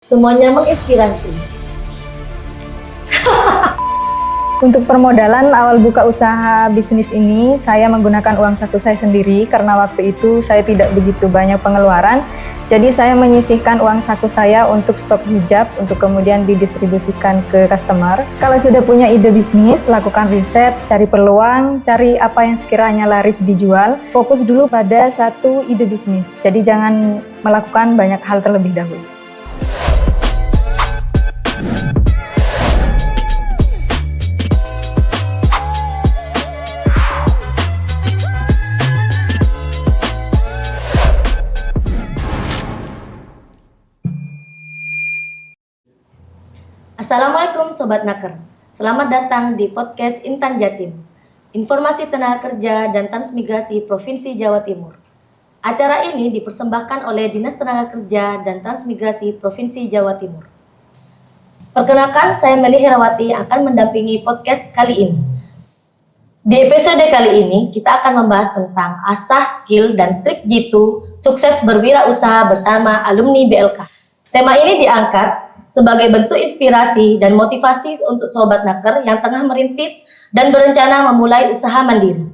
Semuanya menginspirasi. Untuk permodalan awal buka usaha bisnis ini, saya menggunakan uang saku saya sendiri karena waktu itu saya tidak begitu banyak pengeluaran. Jadi saya menyisihkan uang saku saya untuk stok hijab untuk kemudian didistribusikan ke customer. Kalau sudah punya ide bisnis, lakukan riset, cari peluang, cari apa yang sekiranya laris dijual. Fokus dulu pada satu ide bisnis. Jadi jangan melakukan banyak hal terlebih dahulu. Assalamualaikum Sobat Naker. Selamat datang di podcast Intan Jatim, informasi tenaga kerja dan transmigrasi Provinsi Jawa Timur. Acara ini dipersembahkan oleh Dinas Tenaga Kerja dan Transmigrasi Provinsi Jawa Timur. Perkenalkan, saya Meli Herawati akan mendampingi podcast kali ini. Di episode kali ini, kita akan membahas tentang asah skill dan trik jitu sukses berwirausaha bersama alumni BLK. Tema ini diangkat sebagai bentuk inspirasi dan motivasi untuk Sobat Naker yang tengah merintis dan berencana memulai usaha mandiri.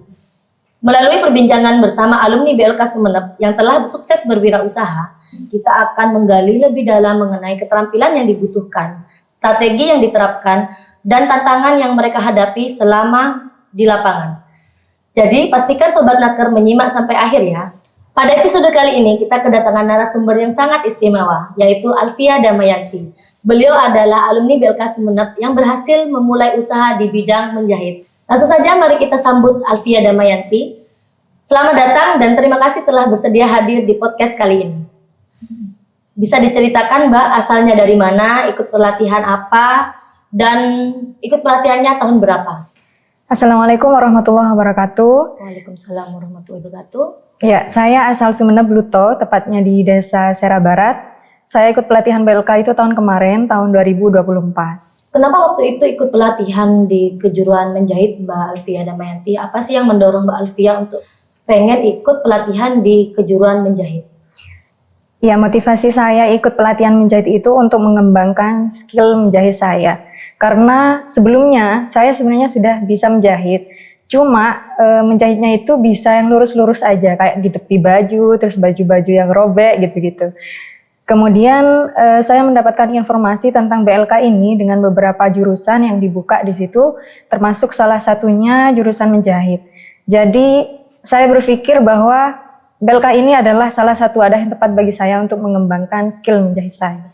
Melalui perbincangan bersama alumni BLK Sumeneb yang telah sukses berwirausaha, kita akan menggali lebih dalam mengenai keterampilan yang dibutuhkan, strategi yang diterapkan, dan tantangan yang mereka hadapi selama di lapangan. Jadi pastikan Sobat Naker menyimak sampai akhir ya. Pada episode kali ini kita kedatangan narasumber yang sangat istimewa, yaitu Alfia Damayanti. Beliau adalah alumni BLK Sumeneb yang berhasil memulai usaha di bidang menjahit. Langsung saja mari kita sambut Alfia Damayanti. Selamat datang dan terima kasih telah bersedia hadir di podcast kali ini. Bisa diceritakan Mbak asalnya dari mana, ikut pelatihan apa, dan ikut pelatihannya tahun berapa? Assalamualaikum warahmatullahi wabarakatuh. Waalaikumsalam warahmatullahi wabarakatuh. Ya, saya asal Sumeneb Luto, tepatnya di Desa Sera Barat. Saya ikut pelatihan BLK itu tahun kemarin, tahun 2024. Kenapa waktu itu ikut pelatihan di kejuruan menjahit Mbak Alfia Damayanti? Apa sih yang mendorong Mbak Alfia untuk pengen ikut pelatihan di kejuruan menjahit? Ya, motivasi saya ikut pelatihan menjahit itu untuk mengembangkan skill menjahit saya. Karena sebelumnya saya sebenarnya sudah bisa menjahit. Cuma menjahitnya itu bisa yang lurus-lurus aja, kayak di tepi baju, terus baju-baju yang robek gitu-gitu. Kemudian saya mendapatkan informasi tentang BLK ini dengan beberapa jurusan yang dibuka di situ, termasuk salah satunya jurusan menjahit. Jadi saya berpikir bahwa BLK ini adalah salah satu wadah yang tepat bagi saya untuk mengembangkan skill menjahit saya.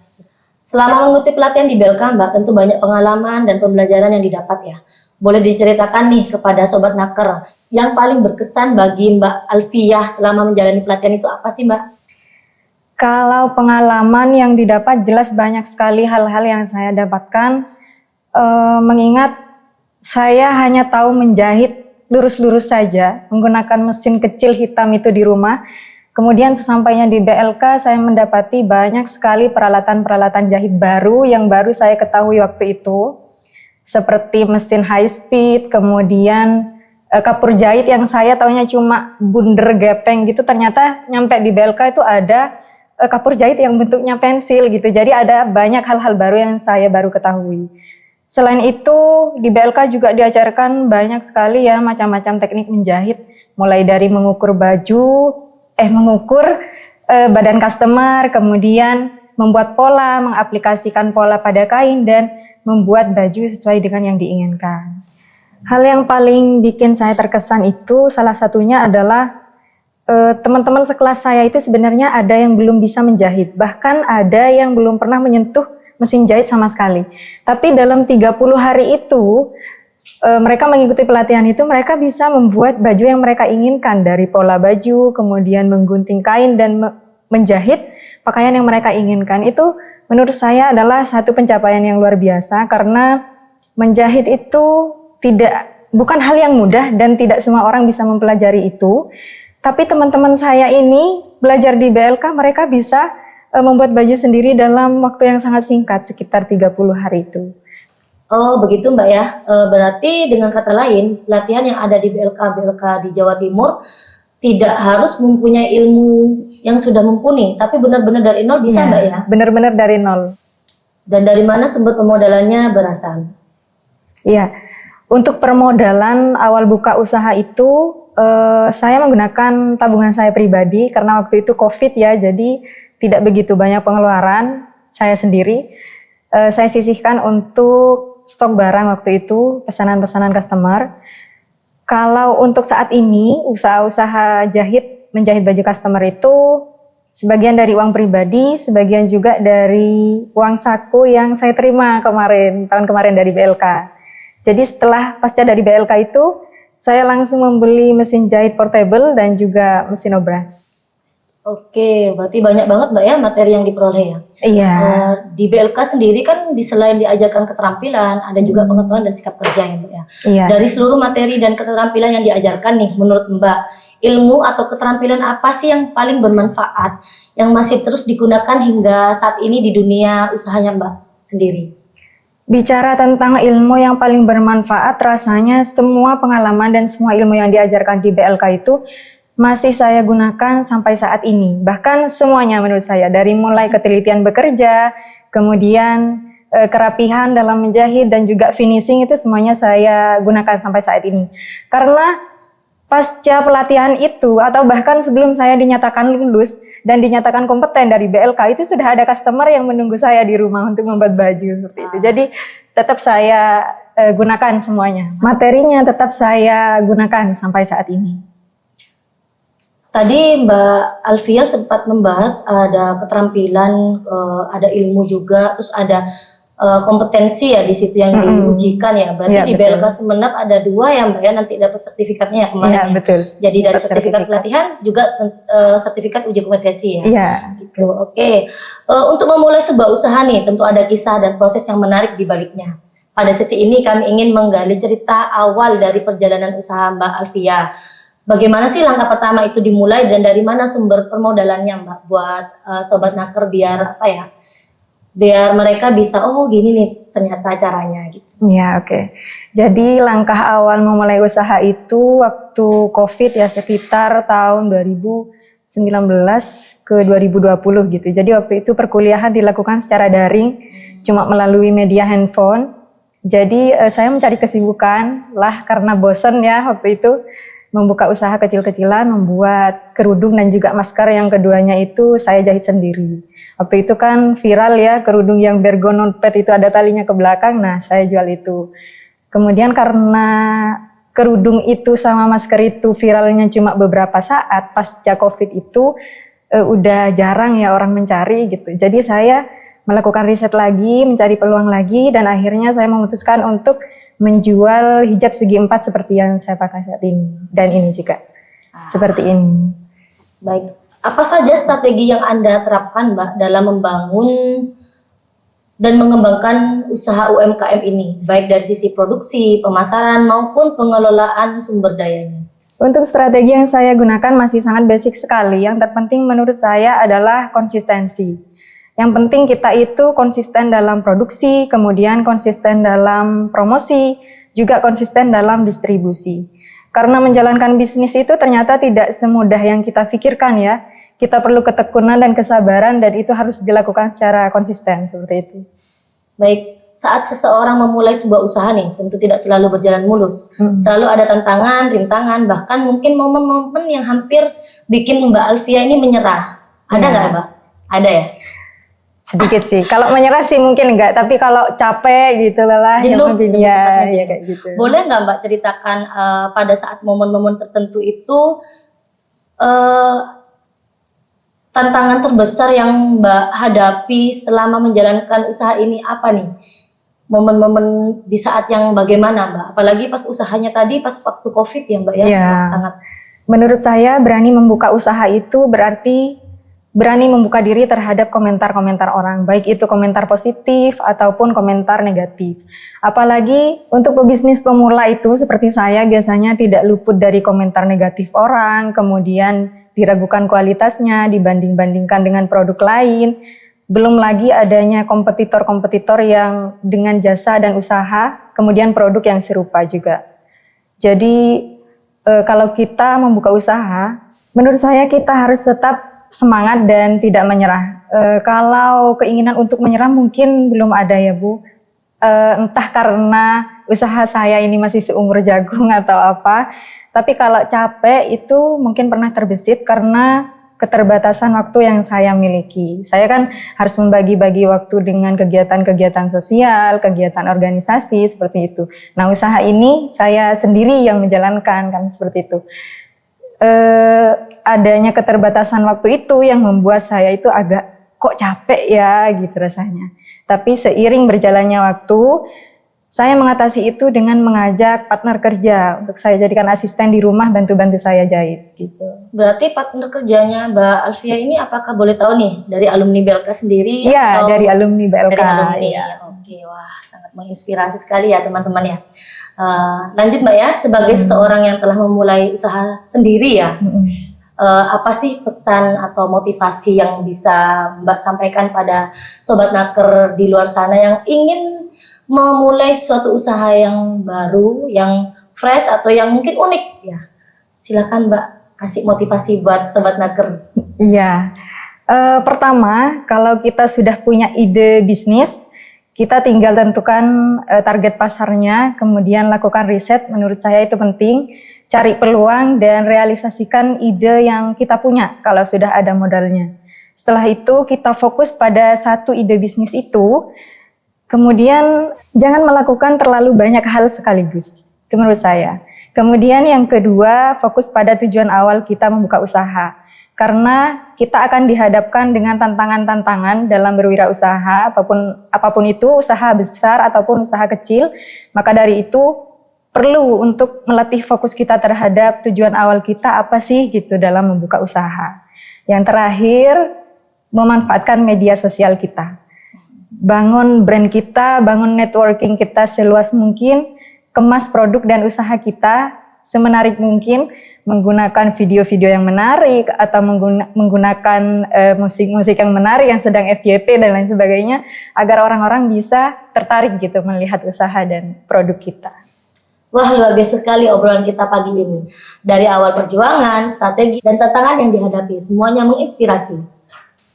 Selama mengikuti pelatihan di BLK, Mbak, tentu banyak pengalaman dan pembelajaran yang didapat ya. Boleh diceritakan nih kepada Sobat Naker, yang paling berkesan bagi Mbak Alfia selama menjalani pelatihan itu apa sih Mbak? Kalau pengalaman yang didapat jelas banyak sekali hal-hal yang saya dapatkan, mengingat saya hanya tahu menjahit lurus-lurus saja, menggunakan mesin kecil hitam itu di rumah. Kemudian sesampainya di BLK saya mendapati banyak sekali peralatan-peralatan jahit baru yang baru saya ketahui waktu itu. Seperti mesin high speed, kemudian kapur jahit yang saya taunya cuma bunder gepeng gitu, ternyata nyampe di BLK itu ada kapur jahit yang bentuknya pensil gitu. Jadi ada banyak hal-hal baru yang saya baru ketahui. Selain itu di BLK juga diajarkan banyak sekali ya macam-macam teknik menjahit, mulai dari mengukur badan customer, kemudian membuat pola, mengaplikasikan pola pada kain, dan membuat baju sesuai dengan yang diinginkan. Hal yang paling bikin saya terkesan itu salah satunya adalah teman-teman sekelas saya itu sebenarnya ada yang belum bisa menjahit, bahkan ada yang belum pernah menyentuh mesin jahit sama sekali. Tapi dalam 30 hari itu mereka mengikuti pelatihan itu, mereka bisa membuat baju yang mereka inginkan, dari pola baju, kemudian menggunting kain dan menjahit pakaian yang mereka inginkan. Itu menurut saya adalah satu pencapaian yang luar biasa, karena menjahit itu bukan hal yang mudah dan tidak semua orang bisa mempelajari itu. Tapi teman-teman saya ini belajar di BLK, mereka bisa membuat baju sendiri dalam waktu yang sangat singkat, sekitar 30 hari itu. Oh begitu Mbak ya, berarti dengan kata lain pelatihan yang ada di BLK di Jawa Timur tidak harus mempunyai ilmu yang sudah mumpuni, tapi benar-benar dari nol bisa Mbak ya? Benar-benar dari nol. Dan dari mana sumber pemodalannya berasal? Iya, untuk permodalan awal buka usaha itu saya menggunakan tabungan saya pribadi karena waktu itu COVID ya, jadi tidak begitu banyak pengeluaran saya sendiri. Saya sisihkan untuk stok barang waktu itu, pesanan-pesanan customer. Kalau untuk saat ini, usaha-usaha menjahit baju customer itu sebagian dari uang pribadi, sebagian juga dari uang saku yang saya terima tahun kemarin dari BLK. Jadi pasca dari BLK itu, saya langsung membeli mesin jahit portable dan juga mesin obras. Oke, berarti banyak banget Mbak ya materi yang diperoleh ya? Iya. Di BLK sendiri kan selain diajarkan keterampilan, ada juga pengetahuan dan sikap kerja ya Mbak ya? Iya. Dari seluruh materi dan keterampilan yang diajarkan nih, menurut Mbak, ilmu atau keterampilan apa sih yang paling bermanfaat, yang masih terus digunakan hingga saat ini di dunia usahanya Mbak sendiri? Bicara tentang ilmu yang paling bermanfaat, rasanya semua pengalaman dan semua ilmu yang diajarkan di BLK itu masih saya gunakan sampai saat ini. Bahkan semuanya menurut saya, dari mulai ketelitian bekerja, kemudian kerapihan dalam menjahit dan juga finishing itu semuanya saya gunakan sampai saat ini. Karena pasca pelatihan itu atau bahkan sebelum saya dinyatakan lulus dan dinyatakan kompeten dari BLK itu sudah ada customer yang menunggu saya di rumah untuk membuat baju seperti itu. Jadi tetap saya gunakan semuanya. Materinya tetap saya gunakan sampai saat ini. Tadi Mbak Alfia sempat membahas ada keterampilan, ada ilmu juga, terus ada kompetensi ya di situ yang diujikan ya. Berarti ya, di BLK Sumeneb ada 2 ya Mbak ya, nanti dapat sertifikatnya ya kemarin. Iya, betul. Jadi dari sertifikat pelatihan juga sertifikat uji kompetensi ya. Iya. Gitu. Oke. Untuk memulai sebuah usaha nih tentu ada kisah dan proses yang menarik di baliknya. Pada sesi ini kami ingin menggali cerita awal dari perjalanan usaha Mbak Alfia. Bagaimana sih langkah pertama itu dimulai dan dari mana sumber permodalannya Mbak buat Sobat Naker biar biar mereka bisa gini nih ternyata caranya gitu. Ya, oke. Jadi langkah awal memulai usaha itu waktu COVID ya sekitar tahun 2019 ke 2020 gitu. Jadi waktu itu perkuliahan dilakukan secara daring cuma melalui media handphone. Jadi saya mencari kesibukan lah karena bosen ya waktu itu. Membuka usaha kecil-kecilan, membuat kerudung dan juga masker yang keduanya itu saya jahit sendiri. Waktu itu kan viral ya, kerudung yang bergonon pet itu ada talinya ke belakang, nah saya jual itu. Kemudian karena kerudung itu sama masker itu viralnya cuma beberapa saat, pasca COVID itu udah jarang ya orang mencari gitu. Jadi saya melakukan riset lagi, mencari peluang lagi, dan akhirnya saya memutuskan untuk menjual hijab segi 4 seperti yang saya pakai saat ini dan ini juga seperti ini. Baik, apa saja strategi yang Anda terapkan Mbak dalam membangun dan mengembangkan usaha UMKM ini, baik dari sisi produksi, pemasaran maupun pengelolaan sumber dayanya? Untuk strategi yang saya gunakan masih sangat basic sekali. Yang terpenting menurut saya adalah konsistensi. Yang penting kita itu konsisten dalam produksi, kemudian konsisten dalam promosi, juga konsisten dalam distribusi. Karena menjalankan bisnis itu ternyata tidak semudah yang kita pikirkan ya. Kita perlu ketekunan dan kesabaran dan itu harus dilakukan secara konsisten seperti itu. Baik, saat seseorang memulai sebuah usaha nih, tentu tidak selalu berjalan mulus. Selalu ada tantangan, rintangan, bahkan mungkin momen-momen yang hampir bikin Mbak Alfia ini menyerah. Ada nggak Mbak? Ada ya? Sedikit sih. Kalau menyerah sih mungkin enggak, tapi kalau capek gitu lelah ya kayak gitu. Boleh nggak Mbak ceritakan pada saat momen-momen tertentu itu tantangan terbesar yang Mbak hadapi selama menjalankan usaha ini apa nih? Momen-momen di saat yang bagaimana Mbak? Apalagi pas usahanya tadi pas waktu COVID ya Mbak ya. Sangat. Menurut saya berani membuka usaha itu berarti berani membuka diri terhadap komentar-komentar orang, baik itu komentar positif ataupun komentar negatif. Apalagi untuk pebisnis pemula itu seperti saya biasanya tidak luput dari komentar negatif orang, kemudian diragukan kualitasnya, dibanding-bandingkan dengan produk lain. Belum lagi adanya kompetitor-kompetitor yang dengan jasa dan usaha, kemudian produk yang serupa juga. Jadi kalau kita membuka usaha, Menurut saya kita harus tetap semangat dan tidak menyerah. Kalau keinginan untuk menyerah mungkin belum ada ya Bu. Entah karena usaha saya ini masih seumur jagung atau apa. Tapi kalau capek itu mungkin pernah terbesit karena keterbatasan waktu yang saya miliki. Saya kan harus membagi-bagi waktu dengan kegiatan-kegiatan sosial, kegiatan organisasi seperti itu. Nah, usaha ini saya sendiri yang menjalankan kan seperti itu. Adanya keterbatasan waktu itu yang membuat saya itu agak kok capek ya gitu rasanya. Tapi seiring berjalannya waktu, saya mengatasi itu dengan mengajak partner kerja untuk saya jadikan asisten di rumah bantu-bantu saya jahit gitu. Berarti partner kerjanya Mbak Alfia ini apakah boleh tahu nih dari alumni BLK sendiri? Iya, dari alumni BLK. Dari alumni. Ya. Oke, wah sangat menginspirasi sekali ya teman-teman ya. Lanjut Mbak ya, sebagai seseorang yang telah memulai usaha sendiri ya, apa sih pesan atau motivasi yang bisa Mbak sampaikan pada Sobat Naker di luar sana yang ingin memulai suatu usaha yang baru, yang fresh atau yang mungkin unik ya? Silakan Mbak kasih motivasi buat Sobat Naker. Iya, pertama kalau kita sudah punya ide bisnis, kita tinggal tentukan target pasarnya, kemudian lakukan riset, menurut saya itu penting, cari peluang dan realisasikan ide yang kita punya kalau sudah ada modalnya. Setelah itu kita fokus pada satu ide bisnis itu, kemudian jangan melakukan terlalu banyak hal sekaligus, itu menurut saya. Kemudian yang kedua, fokus pada tujuan awal kita membuka usaha. Karena kita akan dihadapkan dengan tantangan-tantangan dalam berwirausaha, apapun itu, usaha besar ataupun usaha kecil, maka dari itu perlu untuk melatih fokus kita terhadap tujuan awal kita apa sih gitu dalam membuka usaha. Yang terakhir, memanfaatkan media sosial kita. Bangun brand kita, bangun networking kita seluas mungkin, kemas produk dan usaha kita semenarik mungkin, menggunakan video-video yang menarik atau menggunakan musik-musik yang menarik yang sedang FYP dan lain sebagainya agar orang-orang bisa tertarik gitu melihat usaha dan produk kita. Wah, luar biasa sekali obrolan kita pagi ini. Dari awal perjuangan, strategi, dan tantangan yang dihadapi, semuanya menginspirasi.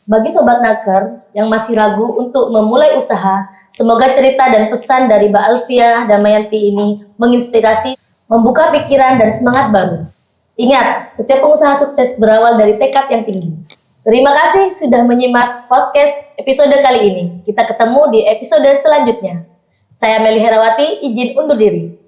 Bagi Sobat Naker yang masih ragu untuk memulai usaha, semoga cerita dan pesan dari Mbak Alfia Damayanti ini menginspirasi, membuka pikiran dan semangat baru. Ingat, setiap pengusaha sukses berawal dari tekad yang tinggi. Terima kasih sudah menyimak podcast episode kali ini. Kita ketemu di episode selanjutnya. Saya Meli Herawati, izin undur diri.